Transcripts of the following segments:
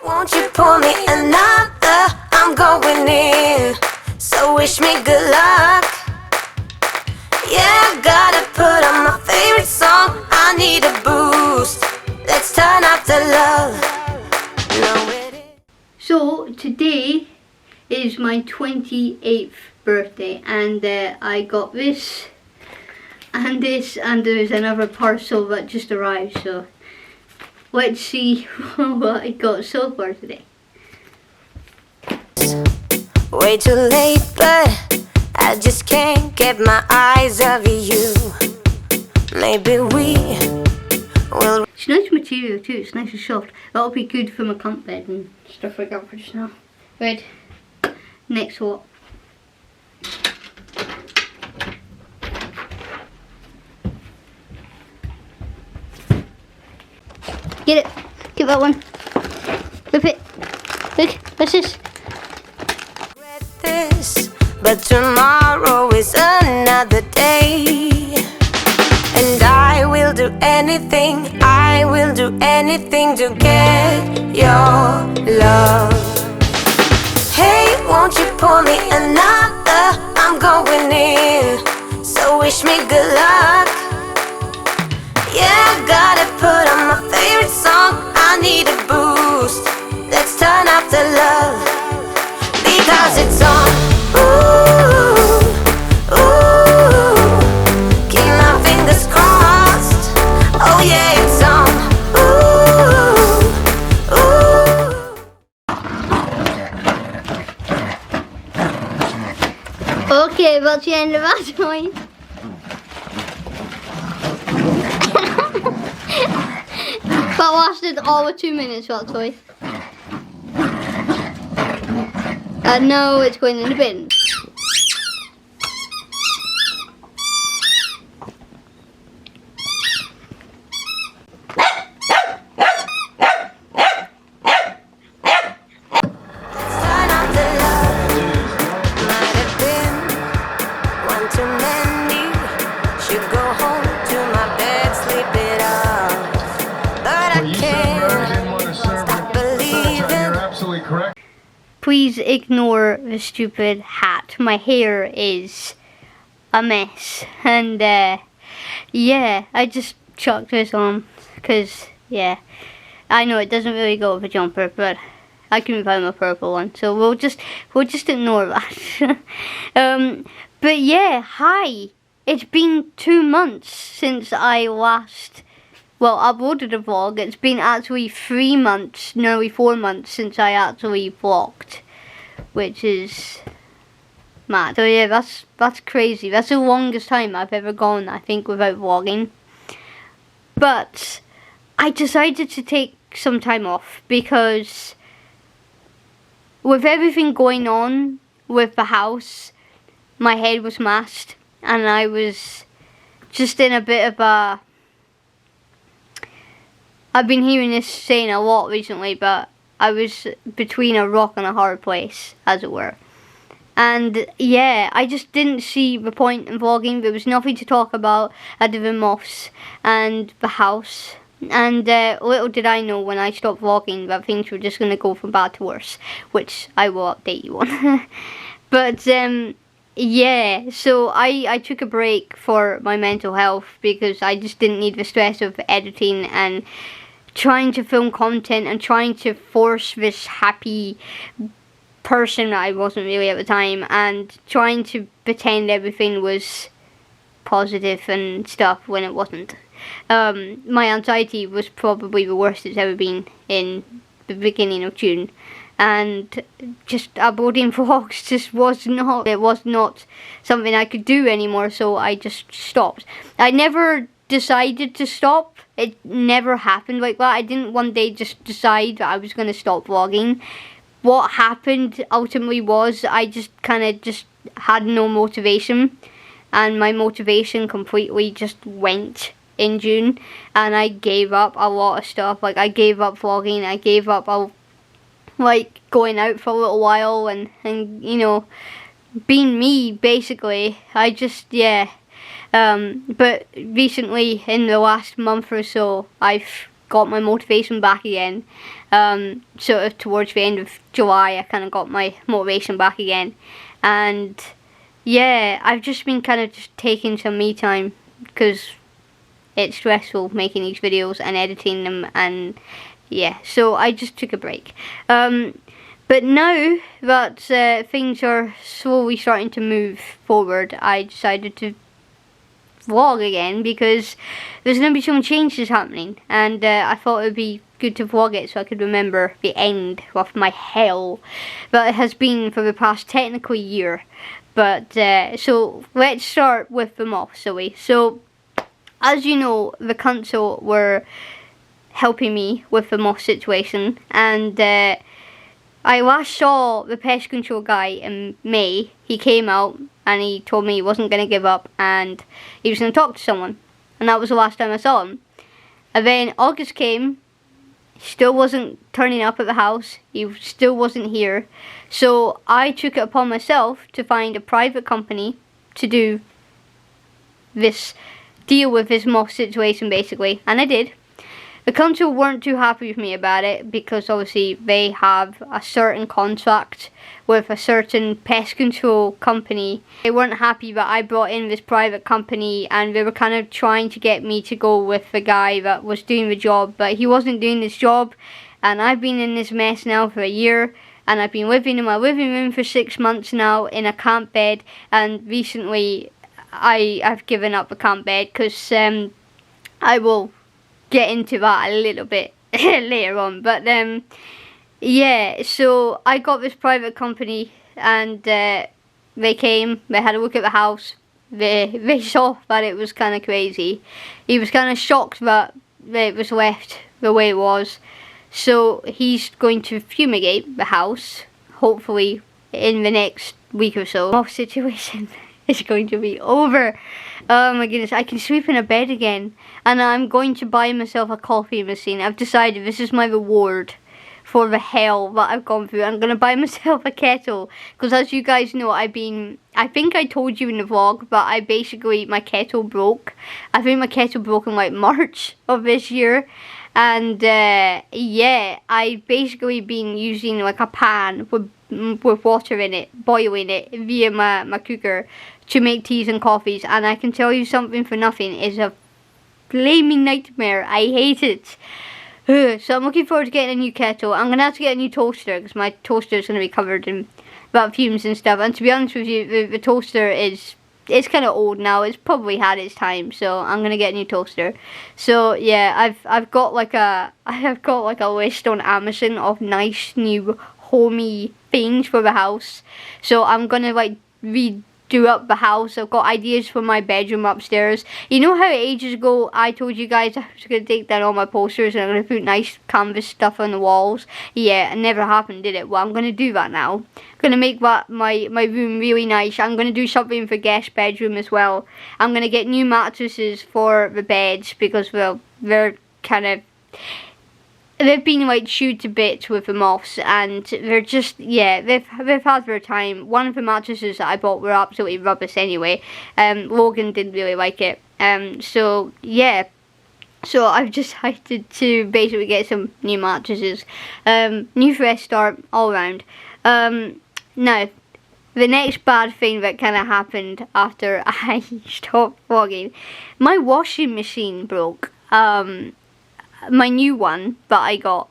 won't you pour me another? I'm going in, so wish me good luck. Yeah, gotta put on my favorite song. I need a boost. Let's turn up the love. So today is my 28th birthday, and I got this and this, and there's another parcel that just arrived, so let's see what I got so far today. Way too late, but I just can't get my eyes off you. Maybe we will. It's nice material too, it's nice and soft. That'll be good for my camp bed and stuff like that for just now. Right, next what? Get it, get that one. Whip it. Look, what's this? But tomorrow is another day, and I will do anything to get your love. Hey, won't you pour me another? I'm going in, so wish me good luck. Yeah, gotta put on my favorite song. I need a boost. Let's turn up the love, because it's on. Ooh, ooh, keep my fingers crossed. Oh yeah, it's on. Ooh, ooh. Okay, that's the end of that toy. That lasted all of 2 minutes, that toy. And now it's going in the bin. Please ignore the stupid hat. My hair is a mess. And yeah, I just chucked this on because, yeah, I know it doesn't really go with a jumper, but I couldn't find my purple one, so we'll just ignore that. But yeah, hi. It's been 2 months since I last uploaded a vlog. It's been actually 3 months, nearly 4 months since I actually vlogged, which is mad. So yeah, that's crazy. That's the longest time I've ever gone, I think, without vlogging. But I decided to take some time off because with everything going on with the house, my head was mashed and I was just in a bit of a... I've been hearing this saying a lot recently, but I was between a rock and a hard place, as it were. And yeah, I just didn't see the point in vlogging. There was nothing to talk about other than moths and the house. And little did I know when I stopped vlogging that things were just going to go from bad to worse, which I will update you on. But yeah, so I took a break for my mental health because I just didn't need the stress of editing and trying to film content and trying to force this happy person that I wasn't really at the time, and trying to pretend everything was positive and stuff when it wasn't. My anxiety was probably the worst it's ever been in the beginning of June, and just uploading vlogs just was not something I could do anymore, so I just stopped. I never decided to stop. It never happened like that. I didn't one day just decide that I was going to stop vlogging. What happened ultimately was I just kind of just had no motivation, and my motivation completely just went in June, and I gave up a lot of stuff. Like, I gave up vlogging, I gave up like going out for a little while and you know, being me, basically. I just, yeah. But recently, in the last month or so, I've got my motivation back again. Sort of towards the end of July, I kind of got my motivation back again. And yeah, I've just been kind of just taking some me time because it's stressful making these videos and editing them, and yeah, so I just took a break. But now that things are slowly starting to move forward, I decided to vlog again because there's going to be some changes happening, and I thought it would be good to vlog it so I could remember the end of my hell that it has been for the past technically year. But so let's start with the moths, shall. So as you know, the council were helping me with the moth situation, and I last saw the pest control guy in May. He came out and he told me he wasn't going to give up and he was going to talk to someone. And that was the last time I saw him. And then August came, still wasn't turning up at the house. He still wasn't here. So I took it upon myself to find a private company to deal with this moth situation basically. And I did. The council weren't too happy with me about it because obviously they have a certain contract with a certain pest control company. They weren't happy that I brought in this private company, and they were kind of trying to get me to go with the guy that was doing the job, but he wasn't doing this job. And I've been in this mess now for a year, and I've been living in my living room for 6 months now in a camp bed, and recently I've given up the camp bed because I will get into that a little bit later on. But yeah, so I got this private company, and they came, they had a look at the house, they saw that it was kind of crazy. He was kind of shocked that it was left the way it was, so he's going to fumigate the house, hopefully in the next week or so. Moth situation is going to be over. Oh my goodness, I can sleep in a bed again. And I'm going to buy myself a coffee machine. I've decided this is my reward for the hell that I've gone through. I'm going to buy myself a kettle. Because as you guys know, I think I told you in the vlog, but my kettle broke. I think my kettle broke in like March of this year. And yeah, I've basically been using like a pan with water in it, boiling it via my cooker to make teas and coffees, and I can tell you something for nothing, it's a flaming nightmare. I hate it. So I'm looking forward to getting a new kettle. I'm going to have to get a new toaster because my toaster is going to be covered in about fumes and stuff, and to be honest with you, the toaster it's kind of old now. It's probably had its time, so I'm gonna get a new toaster. So yeah, I've got like a list on Amazon of nice new homey things for the house. So I'm gonna like redo up the house. I've got ideas for my bedroom upstairs. You know how ages ago I told you guys I was gonna take down all my posters and I'm gonna put nice canvas stuff on the walls? Yeah, it never happened, did it? Well, I'm gonna do that now. I'm gonna make that my room really nice. I'm gonna do something for guest bedroom as well. I'm gonna get new mattresses for the beds because, well, they've been like chewed to bits with the moths, and they're just, yeah, they've had their time. One of the mattresses that I bought were absolutely rubbish anyway. Logan didn't really like it. So yeah. So I've decided to basically get some new mattresses. New fresh start all around. Now, the next bad thing that kind of happened after I stopped vlogging, my washing machine broke. My new one that I got.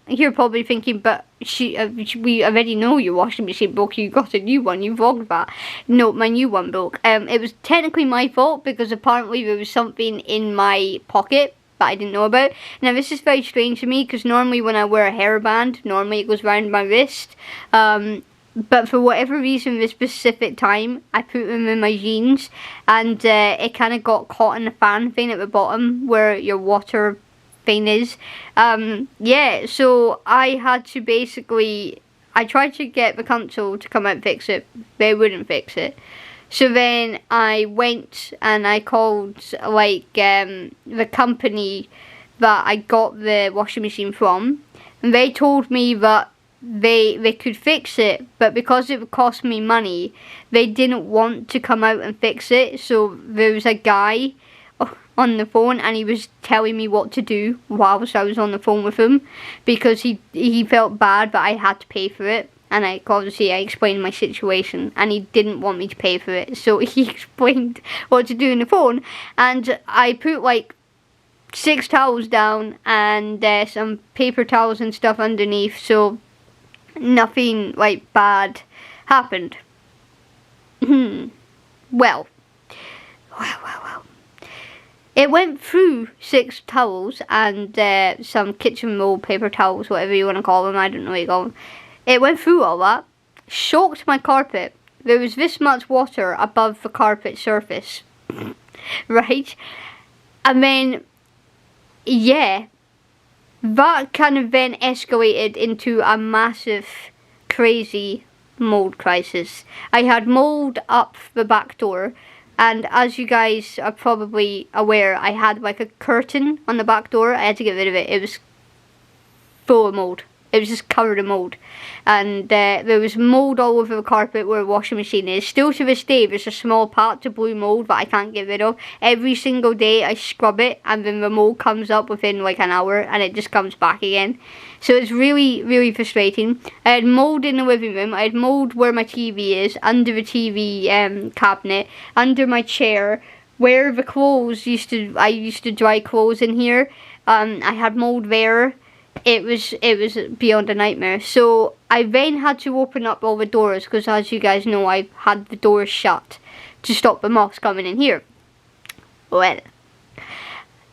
You're probably thinking, but we already know your washing machine broke. You got a new one. You vlogged that. No, my new one broke. It was technically my fault because apparently there was something in my pocket that I didn't know about. Now this is very strange to me because normally when I wear a hairband, normally it goes around my wrist. But for whatever reason, this specific time, I put them in my jeans, and it kind of got caught in the fan thing at the bottom where your water thing is. Yeah, so I had to basically, I tried to get the council to come out and fix it. They wouldn't fix it. So then I went and I called like the company that I got the washing machine from, and they told me that they could fix it, but because it would cost me money, they didn't want to come out and fix it. So there was a guy, on the phone, and he was telling me what to do whilst I was on the phone with him, because he felt bad, but I had to pay for it. And I explained my situation, and he didn't want me to pay for it, so he explained what to do on the phone, and I put like 6 towels down and some paper towels and stuff underneath, so nothing like bad happened. Well. It went through 6 towels and some kitchen roll paper towels, whatever you want to call them. I don't know what you call them. It went through all that, shocked my carpet. There was this much water above the carpet surface, right? And then, yeah, that kind of then escalated into a massive, crazy mold crisis. I had mold up the back door, and as you guys are probably aware, I had like a curtain on the back door. I had to get rid of it. It was full of mold. It was just covered in mold, and there was mold all over the carpet where the washing machine is. Still to this day, there's a small patch of blue mold that I can't get rid of. Every single day I scrub it, and then the mold comes up within like an hour, and it just comes back again. So it's really, really frustrating. I had mold in the living room. I had mold where my TV is, under the TV cabinet, under my chair, where the clothes I used to dry clothes in here. I had mold there. It was beyond a nightmare. So I then had to open up all the doors, because as you guys know, I had the doors shut to stop the moths coming in here. Well,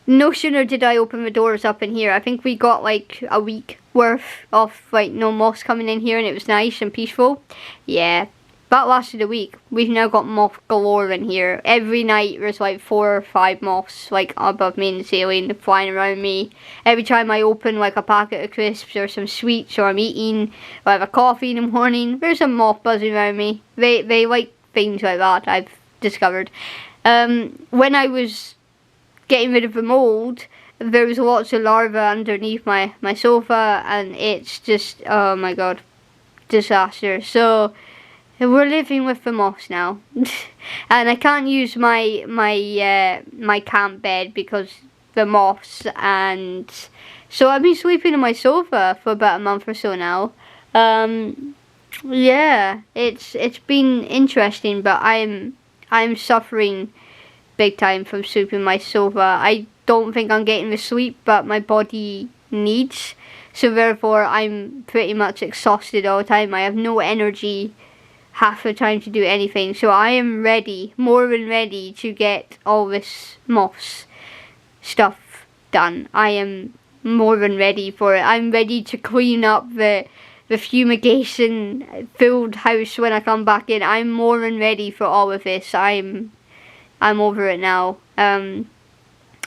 no sooner did I open the doors up in here, I think we got like a week worth of like no moths coming in here, and it was nice and peaceful. Yeah, that lasted a week. We've now got moth galore in here. Every night there's like 4 or 5 moths like above me in the ceiling, flying around me. Every time I open like a packet of crisps or some sweets, or I'm eating, or I have a coffee in the morning, there's a moth buzzing around me. They like things like that, I've discovered. When I was getting rid of the mold, there was lots of larvae underneath my sofa, and it's just, oh my god, disaster. So we're living with the moths now, and I can't use my camp bed because the moths, and so I've been sleeping on my sofa for about a month or so now. Yeah, it's been interesting, but I'm suffering big time from sleeping on my sofa. I don't think I'm getting the sleep but my body needs, so therefore I'm pretty much exhausted all the time. I have no energy half the time to do anything, so I am ready, more than ready, to get all this moths stuff done. I am more than ready for it. I'm ready to clean up the fumigation filled house when I come back in. I'm more than ready for all of this. I'm over it now.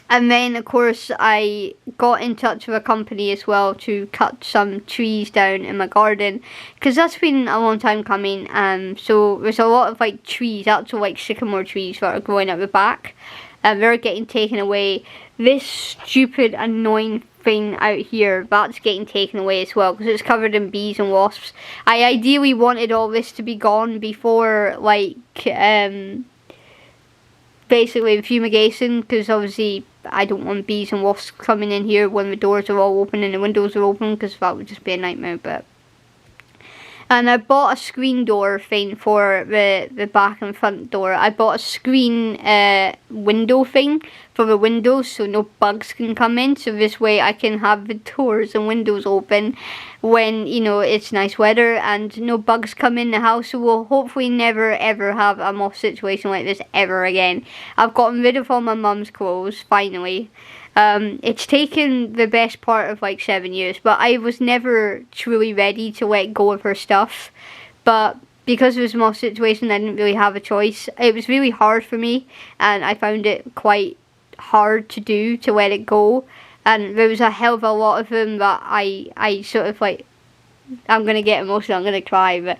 And then, of course, I got in touch with a company as well to cut some trees down in my garden, because that's been a long time coming. So there's a lot of like trees, actual like sycamore trees that are growing at the back, and they're getting taken away. This stupid, annoying thing out here, that's getting taken away as well, because it's covered in bees and wasps. I ideally wanted all this to be gone before, like, basically the fumigation, because obviously I don't want bees and wasps coming in here when the doors are all open and the windows are open, because that would just be a nightmare. But and I bought a screen door thing for the back and front door. I bought a screen window thing for the windows, so no bugs can come in. So this way I can have the doors and windows open when, you know, it's nice weather and no bugs come in the house. So we'll hopefully never ever have a moth situation like this ever again. I've gotten rid of all my mum's clothes, finally. It's taken the best part of like 7 years, but I was never truly ready to let go of her stuff. But because of this moth situation, I didn't really have a choice. It was really hard for me, and I found it quite hard to do, to let it go. And there was a hell of a lot of them that I sort of like, I'm gonna get emotional, I'm gonna cry, but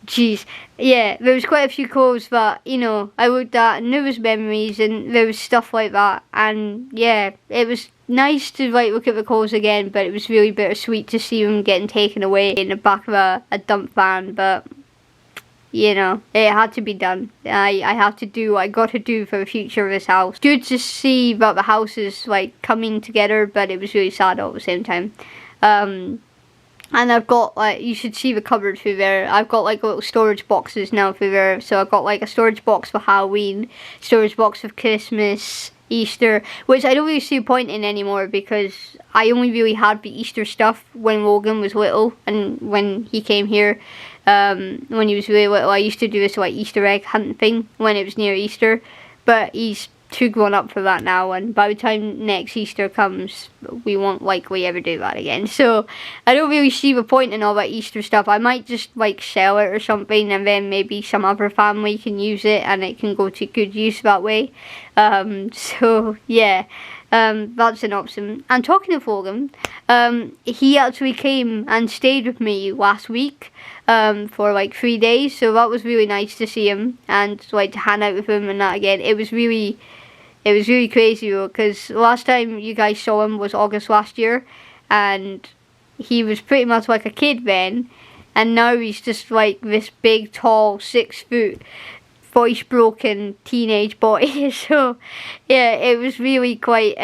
jeez, yeah, there was quite a few clothes that, you know, I looked at and there was memories and there was stuff like that, and yeah, it was nice to like look at the clothes again, but it was really bittersweet to see them getting taken away in the back of a dump van. But you know, it had to be done. I had to do what I got to do for the future of this house. Good to see that the house is like coming together, but it was really sad all at the same time. And I've got like, you should see the cupboard through there. I've got like little storage boxes now through there. So I've got like a storage box for Halloween, storage box for Christmas, Easter, which I don't really see a point in anymore because I only really had the Easter stuff when Logan was little and when he came here. When he was really little, I used to do this like Easter egg hunt thing when it was near Easter, but he's too grown up for that now, and by the time next Easter comes, we won't likely ever do that again. So I don't really see the point in all that Easter stuff. I might just like sell it or something, and then maybe some other family can use it and it can go to good use that way. So yeah, that's an option. And talking of Logan, he actually came and stayed with me last week for like 3 days, so that was really nice to see him and like to hang out with him and that again. It was really crazy though, because last time you guys saw him was August last year, and he was pretty much like a kid then, and now he's just like this big, tall, 6 foot, voice broken teenage boy. So yeah, it was really quite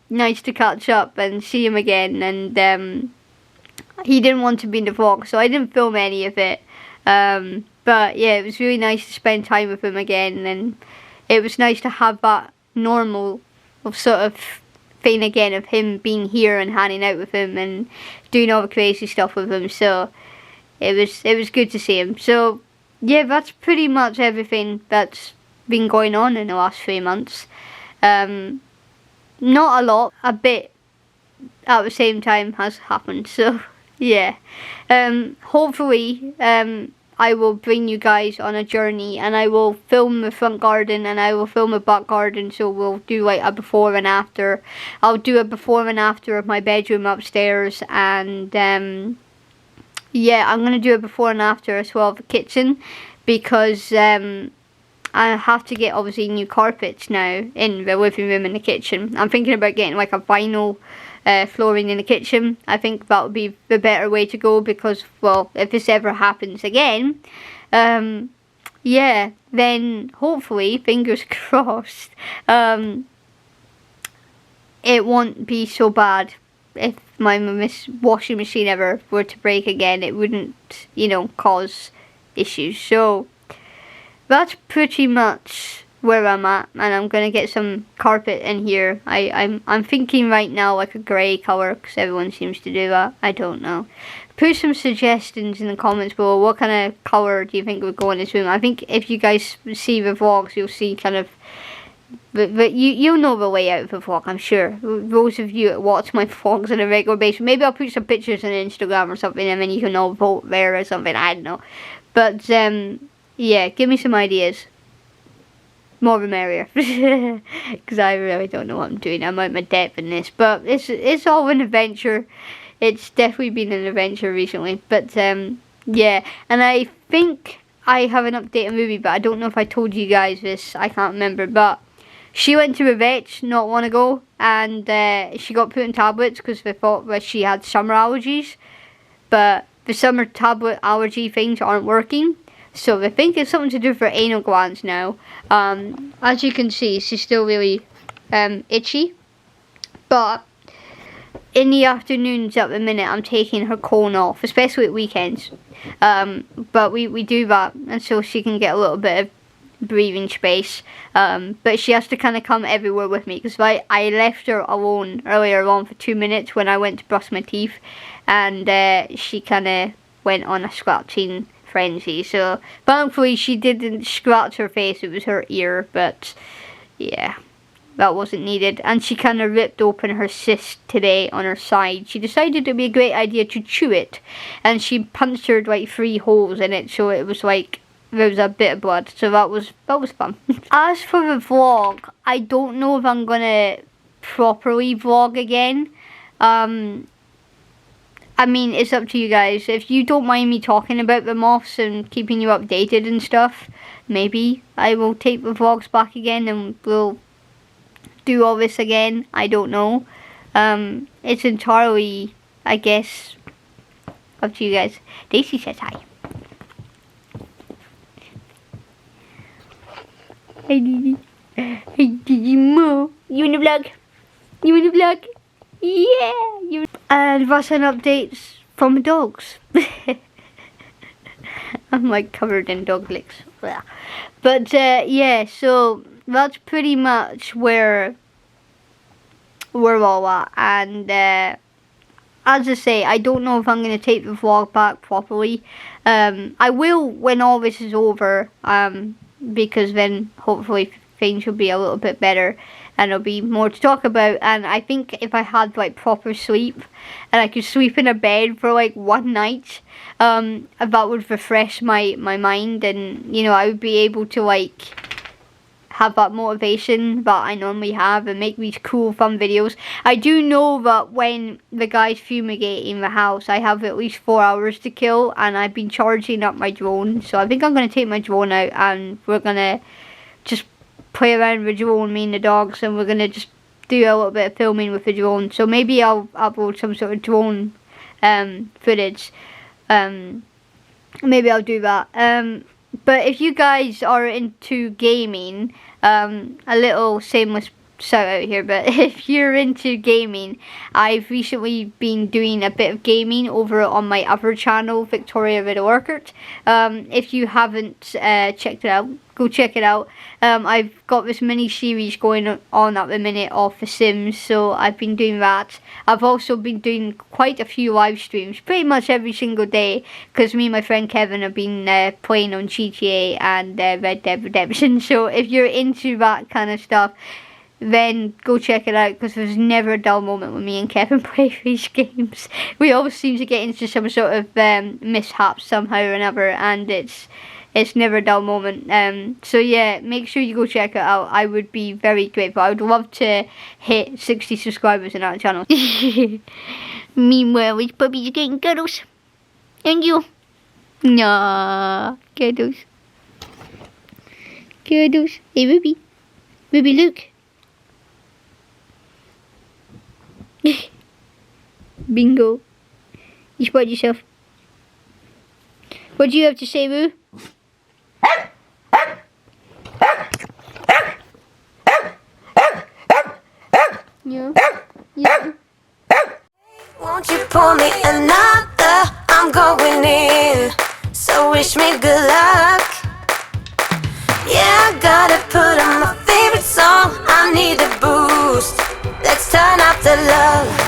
nice to catch up and see him again, and he didn't want to be in the vlog, so I didn't film any of it. But yeah, it was really nice to spend time with him again, and it was nice to have that normal sort of thing again of him being here and hanging out with him and doing all the crazy stuff with him. So it was good to see him. So yeah, that's pretty much everything that's been going on in the last 3 months. Not a lot, a bit at the same time has happened. So yeah, hopefully I will bring you guys on a journey, and I will film the front garden and I will film the back garden, so we'll do like a before and after. I'll do a before and after of my bedroom upstairs, and yeah, I'm going to do a before and after as well of the kitchen, because I have to get obviously new carpets now in the living room and the kitchen. I'm thinking about getting like a vinyl flooring in the kitchen. I think that would be the better way to go, because, well, if this ever happens again, yeah, then hopefully, fingers crossed, it won't be so bad. If my washing machine ever were to break again, it wouldn't, you know, cause issues. So that's pretty much where I'm at, and I'm gonna get some carpet in here. I'm thinking right now like a grey colour, because everyone seems to do that. I don't know. Put some suggestions in the comments below. What kind of colour do you think would go in this room? I think if you guys see the vlogs, you'll see kind of, but you'll know the layout of the vlog, I'm sure. Those of you that watch my vlogs on a regular basis, maybe I'll put some pictures on Instagram or something, and then you can all vote there or something. I don't know. But yeah, give me some ideas. More the merrier, because I really don't know what I'm doing. I'm out my depth in this, but it's all an adventure. It's definitely been an adventure recently. But yeah, and I think I have an updated movie, but I don't know if I told you guys this. I can't remember, but she went to the vet not long ago, and she got put on tablets because they thought that she had summer allergies, but the summer tablet allergy things aren't working. So they think it's something to do with her anal glands now. As you can see, she's still really itchy. But in the afternoons at the minute, I'm taking her cone off, especially at weekends. But we do that, and so she can get a little bit of breathing space. But she has to kind of come everywhere with me, because I left her alone earlier on for 2 minutes when I went to brush my teeth, and she kind of went on a scratching frenzy. So thankfully she didn't scratch her face, it was her ear, but yeah, that wasn't needed. And she kind of ripped open her cyst today on her side. She decided it would be a great idea to chew it, and she punctured like 3 holes in it, so it was like there was a bit of blood. So that was fun. As for the vlog, I don't know if I'm gonna properly vlog again. I mean, it's up to you guys. If you don't mind me talking about the moths and keeping you updated and stuff, maybe I will take the vlogs back again and we'll do all this again. I don't know. It's entirely, I guess, up to you guys. Daisy says hi. Hey, Mo. You in the vlog? You in the vlog? Yeah. And what's an updates from the dogs? I'm like covered in dog licks. But yeah, so that's pretty much where we're all at. And as I say, I don't know if I'm going to take the vlog back properly. I will when all this is over, because then hopefully things will be a little bit better and there'll be more to talk about. And I think if I had like proper sleep and I could sleep in a bed for like one night, that would refresh my mind, and you know, I would be able to like have that motivation that I normally have and make these cool fun videos. I do know that when the guys fumigating the house, I have at least 4 hours to kill, and I've been charging up my drone, so I think I'm going to take my drone out and we're going to just play around with the drone, me and the dogs, and we're going to just do a little bit of filming with the drone. So maybe I'll upload some sort of drone footage. Maybe I'll do that. But if you guys are into gaming, a little shameless shout out here, but if you're into gaming, I've recently been doing a bit of gaming over on my other channel, Riddell-Urquhart. If you haven't checked it out, go check it out. I've got this mini series going on at the minute of The Sims, so I've been doing that. I've also been doing quite a few live streams, pretty much every single day, because me and my friend Kevin have been playing on GTA and Red Dead Redemption. So if you're into that kind of stuff, then go check it out, because there's never a dull moment when me and Kevin play these games. We always seem to get into some sort of mishaps somehow or another, and it's never a dull moment. So yeah, make sure you go check it out. I would be very grateful. I would love to hit 60 subscribers on our channel. Meanwhile, this puppy's getting cuddles. And you? Nah, cuddles. Cuddles. Hey, Ruby. Ruby, look. Bingo. You spot yourself. What do you have to say, Roo? Yeah. Yeah. Won't you pour me another? I'm going in, so wish me good luck. Yeah, I gotta put on my favorite song. I need a boost. Let's turn up the love.